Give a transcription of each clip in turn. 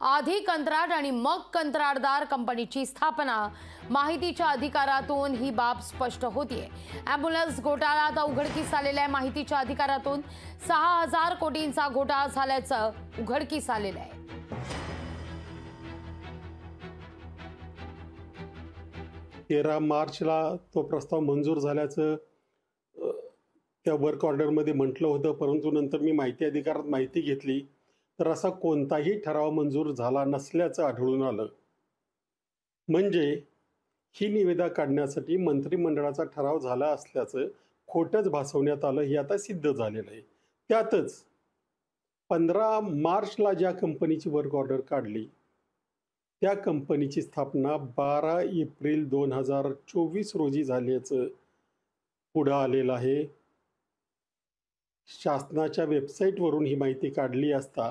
आधी कंत्राट आणि मग कंत्राटदार कंपनीची स्थापना, माहितीच्या अधिकारातून ही बाब स्पष्ट होतीये। अॅम्ब्युलन्स घोटाळा आता उघडकीस आलेला आहे। माहितीच्या अधिकारातून 6000 कोटींचा घोटाळा झाल्याचं उघडकीस आलेलं आहे। 13 मार्चला तो प्रस्ताव मंजूर झाल्याचं त्या वर्क ऑर्डरमध्ये म्हटलं होतं, परंतु नंतर मी माहिती अधिकारात माहिती घेतली तर असा कोणताही ठराव मंजूर झाला नसल्याचं आढळून आलं। म्हणजे ही निविदा काढण्यासाठी मंत्रिमंडळाचा ठराव झाला असल्याचं खोटंच भासवण्यात आलं, हे आता सिद्ध झालेलं आहे। त्यातच 15 मार्चला ज्या कंपनीची वर्क ऑर्डर काढली त्या कंपनीची स्थापना 12 एप्रिल 2024 रोजी झाल्याचं पुढं आलेलं आहे। शासनाच्या वेबसाईटवरून ही माहिती काढली असता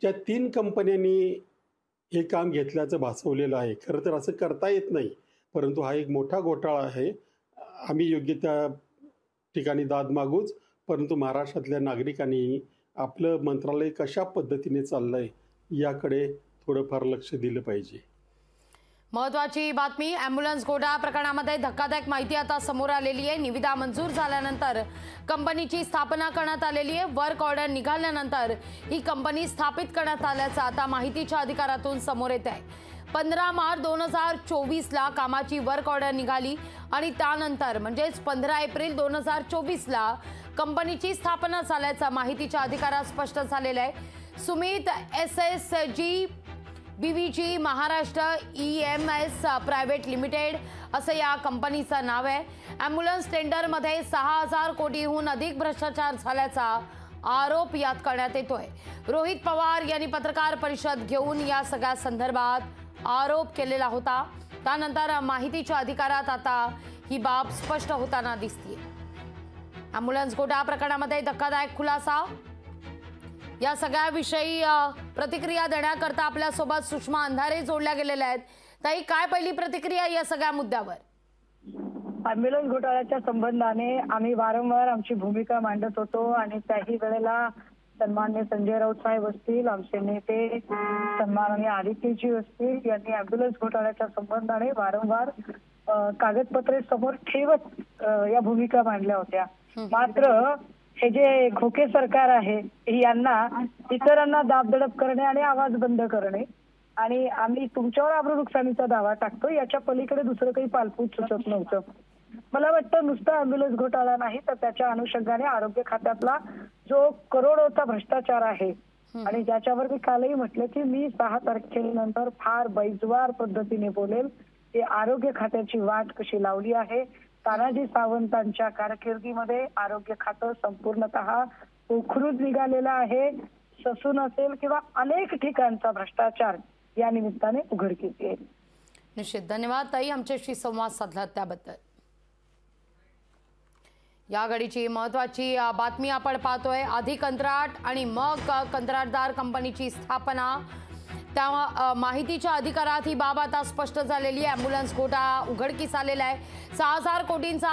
ज्या 3 कंपन्यांनी हे काम घेतल्याचं भासवलेलं आहे। खरं तर असं करता येत नाही, परंतु हा एक मोठा घोटाळा आहे। आम्ही योग्य त्या ठिकाणी दाद मागूच, परंतु महाराष्ट्रातल्या नागरिकांनी आपलं मंत्रालय कशा पद्धतीने चाललंय याकडे थोडंफार लक्ष दिलं पाहिजे। महत्वाची बातमी, अॅम्ब्युलन्स घोटाळा प्रकरणामध्ये धक्कादायक माहिती आता समोर आलेली आहे। निविदा मंजूर झाल्यानंतर कंपनीची स्थापना करण्यात आलेली आहे। वर्क ऑर्डर निघाल्यानंतर ही कंपनी स्थापित करण्यात आल्याचं आता माहितीच्या अधिकारातून समोर येत आहे। 15 मार्च 2024ला कामाची वर्क ऑर्डर निघाली आणि त्यानंतर म्हणजेच 15 एप्रिल 2024ला कंपनीची स्थापना झाल्याचं माहितीच्या अधिकारात स्पष्ट झालेलं आहे। Sumit SSG BVG Maharashtra EMS private limited असं या कंपनीचं नाव आहे। अॅम्ब्युलन्स टेंडरमध्ये 6000 कोटीहून अधिक भ्रष्टाचार झाल्याचा आरोप यात करण्यात येतोय। रोहित पवार यांनी पत्रकार परिषद घेऊन या सगळ्या संदर्भात आरोप केलेला होता। त्यानंतर माहितीच्या अधिकारात आता ही बाब स्पष्ट होताना दिसते। अॅम्ब्युलन्स घोटाळा प्रकरणामध्ये धक्कादायक खुलासा, या सगळ्याविषयी प्रतिक्रिया देण्याकरता आपल्यासोबत सुषमा अंधारे जोडल्या गेलेल्या आहेत। ताई, काय पहिली प्रतिक्रिया या सगळ्या मुद्द्यावर? अॅम्ब्युलन्स घोटाळ्याच्या संबंधाने आम्ही वारंवार आमची भूमिका मांडत होतो आणि त्याही वेळेला सन्माननीय संजय राऊत साहेब असतील, आमचे नेते सन्माननीय आदित्यजी असतील यांनी अॅम्ब्युलन्स घोटाळ्याच्या संबंधाने वारंवार कागदपत्रे समोर ठेवत या भूमिका मांडल्या होत्या। मात्र हे जे खोके सरकार आहे यांना इतरांना दाबदडप करणे आणि आवाज बंद करणे आणि आम्ही तुमच्यावर अब्रू नुकसानीचा दावा टाकतो याच्या पलीकडे दुसरं काही पालपूत सुचत नव्हतं। मला वाटतं नुसता अॅम्ब्युलन्स घोटाळा नाही तर त्याच्या अनुषंगाने आरोग्य खात्यातला जो करोडोचा भ्रष्टाचार आहे आणि ज्याच्यावर मी कालही म्हटलं की मी 6 तारखेनंतर फार बैजवार पद्धतीने बोलेल की आरोग्य खात्याची वाट कशी लावली आहे। तानाजी सावंतांच्या कारकिर्दीमध्ये आरोग्य खातं संपूर्णतः उखरून निघालेलं आहे। ससून असेल किंवा अनेक ठिकाणचा भ्रष्टाचार या निमित्ताने उघडकीस येईल। निश्चित, धन्यवाद ताई आमच्याशी संवाद साधला त्याबद्दल। या घडीची महत्वाची बातमी आपण पाहतोय। आधी कंत्राट आणि मग कंत्राटदार कंपनीची स्थापना, त्या माहितीच्या अधिकारात ही बाब आता स्पष्ट झालेली आहे। अॅम्ब्युलन्स घोटाळा उघडकीस आलेला आहे। 6000 कोटींचा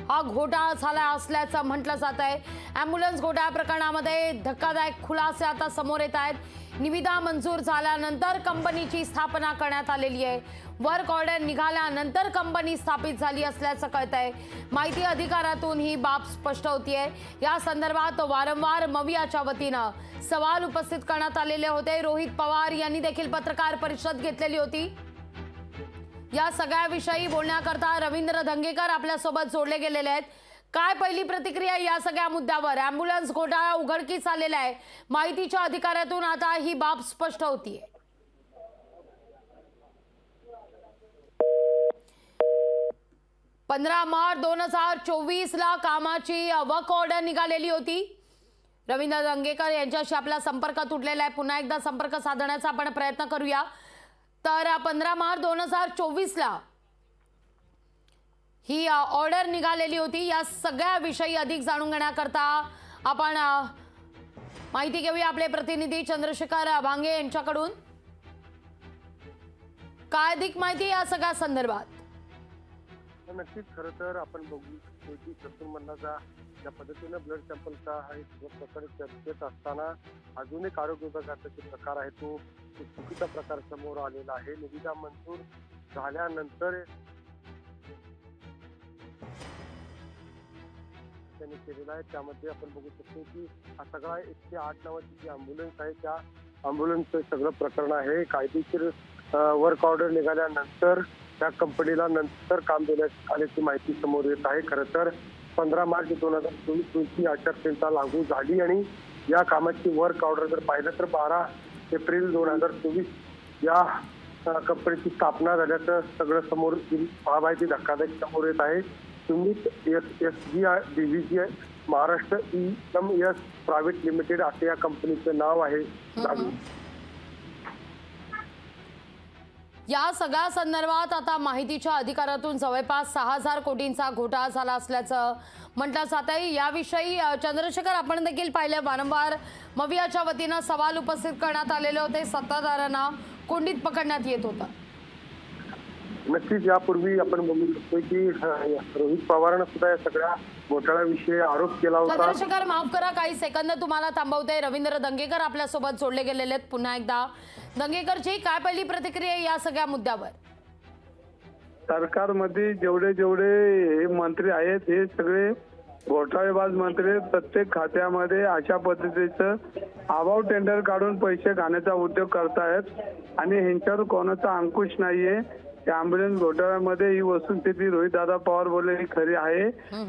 हा घोटाळा झाला असल्याचं म्हटलं जात आहे। अॅम्ब्युलन्स घोटाळा प्रकरणामध्ये धक्कादायक खुलासे आता समोर येत आहेत। निविदा मंजूर झाल्यानंतर कंपनीची स्थापना करण्यात आलेली आहे। वर्क ऑर्डर निघाल्यानंतर कंपनी स्थापित झाली असल्याचं कळतंय। माहिती अधिकारातून ही बाब स्पष्ट होतीये। या संदर्भात वारंवार मवियाच्या वतीनं सवाल उपस्थित करण्यात आलेले होते। रोहित पवार यांनी देखील पत्रकार परिषद घेतलेली होती। या सगळ्याविषयी बोलण्याकरता रवींद्र धंगेकर आपल्यासोबत जोडले गेलेले आहेत। काय पहिली प्रतिक्रिया या सगळ्या मुद्द्यावर? अॅम्ब्युलन्स घोटाळा उघडकीस आलेला आहे, माहितीच्या अधिकारातून आता ही बाब स्पष्ट होतीये। 15 मार्च 2024ला कामाची वर्क ऑर्डर निघालेली होती। रवींद्र धंगेकर यांच्याशी आपला संपर्क तुटलेला आहे, पुन्हा एकदा संपर्क साधण्याचा आपण प्रयत्न करूया। तर 15 मार्च 2024ला ही ऑर्डर निघालेली होती। या सगळ्या विषयी अधिक जाणून घेण्याकरता आपण माहिती घेऊया आपले प्रतिनिधी चंद्रशेखर भांगे यांच्याकडून। काय अधिक माहिती या सगळ्या संदर्भात? नक्कीच, खरं तर आपण बघू शकतो की ससूनमधला ज्या पद्धतीने ब्लड सॅम्पलचा हा एक प्रकार चर्चेत असताना अजून एक आरोग्य विभागाचा जो प्रकार आहे तो एक चुकीचा प्रकार समोर आलेला आहे. निविदा मंजूर झाल्यानंतर त्यांनी केलेला आहे. त्यामध्ये आपण बघू शकतो की हा सगळा 108 नावाची जी अँब्युलन्स आहे त्या अँब्युलन्सचं सगळं प्रकरण आहे. कायदेशीर वर्क ऑर्डर निघाल्यानंतर त्या कंपनीला नंतर काम देण्यात आल्याची माहिती समोर येत आहे. खरं तर 15 मार्च 2024 रोजी आचारसंहिता लागू झाली आणि या कामाची वर्क ऑर्डर जर पाहिलं तर 12 एप्रिल 2024 या कंपनीची स्थापना झाल्याचं सगळं समोर माहिती धक्कादायक समोर येत आहे. Sumit SGI DVGI Maharashtra EMS private limited असे या कंपनीचं नाव आहे. या सगळ्या संदर्भात आता माहितीच्या अधिकारातून जवळपास 6000 कोटींचा घोटाळा झाला असल्याचं म्हटलं जात आहे. याविषयी चंद्रशेखर आपण देखील पाहिले, वारंवार मवियाच्या वतीनं सवाल उपस्थित करण्यात आलेले होते. सत्ताधाऱ्यांना कोंडीत पकडण्यात येत होतं. नक्कीच यापूर्वी आपण बघू शकतो की रोहित पवारांना सुद्धा या सगळ्या घोटाळ्याविषयी आरोप केला होता. चंद्रशेखर माफ करा, काही सेकंद तुम्हाला थांबवते. रवींद्र दंगेकर आपल्यासोबत जोडले गेलेले आहेत पुन्हा एकदा. दंगेकरची काय पहिली प्रतिक्रिया या सगळ्या मुद्द्यावर? सरकारमध्ये जेवढे मंत्री आहेत हे सगळे घोटाळेबाज मंत्री. प्रत्येक खात्यामध्ये अशा पद्धतीचं अभाव टेंडर काढून पैसे घालण्याचा उद्योग करतायत आणि ह्यांच्यावर कोणाचा अंकुश नाहीये. त्या अँब्युलन्स घोटाळ्यामध्ये ही वस्तुस्थिती रोहितदादा पवार बोलले ही खरी आहे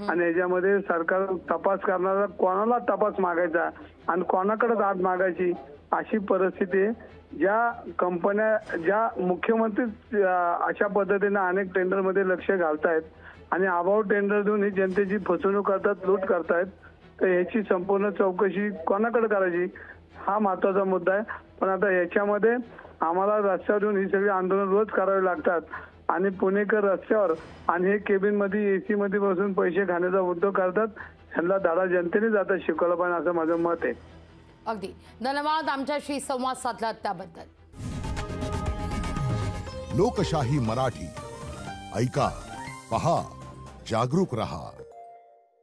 आणि याच्यामध्ये सरकार तपास करणारा कोणाला तपास मागायचा आणि कोणाकडे दाद मागायची अशी परिस्थिती आहे. ज्या कंपन्या ज्या मुख्यमंत्री अशा पद्धतीने अनेक टेंडरमध्ये लक्ष घालतायत आणि अभाव टेंडर देऊन ही जनतेची फसवणूक करतात, लूट करतायत, तर याची संपूर्ण चौकशी कोणाकडे करायची हा महत्वाचा मुद्दा आहे. पण आता याच्यामध्ये आम्हाला रस्त्यावर येऊन ही सगळी आंदोलन रोज करावी लागतात आणि पुणेकर रस्त्यावर आणि हे केबिन मध्ये AC मध्ये बसून पैसे खाण्याचा उद्योग करतात. ह्यांना धडा जनतेने आता शिकवलं पाहिजे असं माझं मत आहे. अगदी धन्यवाद आमच्याशी संवाद साधला त्याबद्दल. लोकशाही मराठी ऐका, पहा, जागरूक रहा.